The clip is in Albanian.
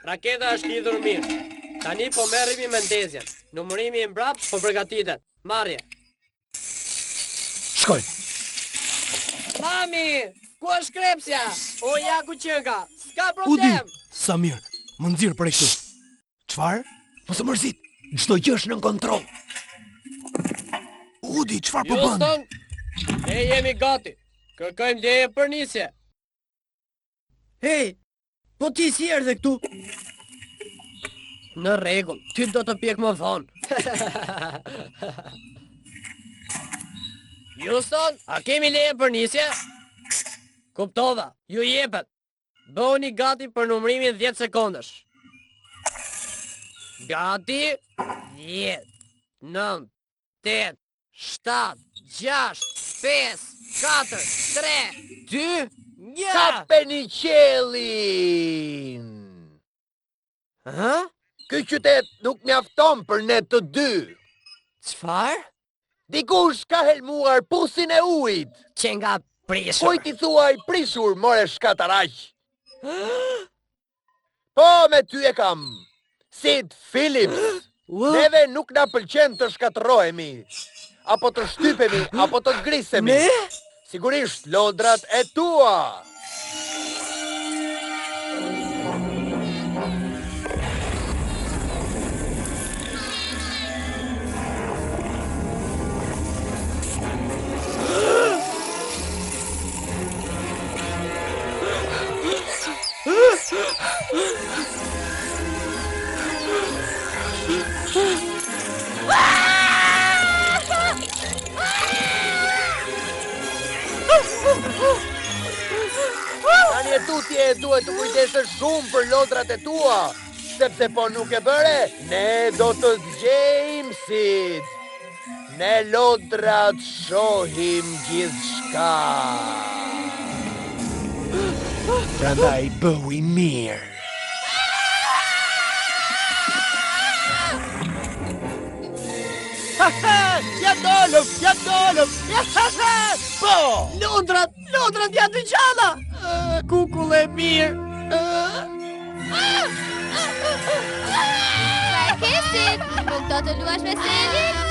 Raketa është lidhur mirë. Tani po merremi me ndezjen. Numërimi i mbrapsht po përgatitet. Marrje. Shkoj. Mami, ku është krepsja? O ja ku qënka. S'ka Udi, problem. Samir, më nxirr prej këtu. Çfarë? Mos e mërzit. Çdo gjë është në kontroll. Udi, çfarë po bën? Houston, ne jemi gati. Kërkojmë leje për nisje. Hej, po ti si erdhe këtu? Në rregull, ty do të pjek më vonë. Houston, a kemi leje për nisje? Kuptova, ju jepet. Bëhuni gati për numërimin 10 sekondësh. Gati? 10, 9, 8, 7, 6, 5, 4, 3, 2, 1. Kapeni qelin! Ha? Ky qytet nuk mjafton për ne të dy. Çfarë? Dikush ka helmuar pusin e ujit. Që nga prishur. Kujt i thuaj prishur, more shkataraq. Po, me ty e kam. Sid Phillips. Neve nuk na pëlqen të shkatërrohemi. Apo të shtypemi, apo të grisemi. Ne? Sigurisht, lodrat e tua. Tani e tutje duhet të kujdesësh shumë për lodrat e tua, sepse po nuk e bëre, ne do të gjejmë Sid. Ne lodrat shohim gjithçka. Prandaj bëhu i mirë. Ja dolëm! Po! Lodrat janë të gjalla. Kukull e mirë. Çfarë ke Sid? Nuk do të luash me Selin?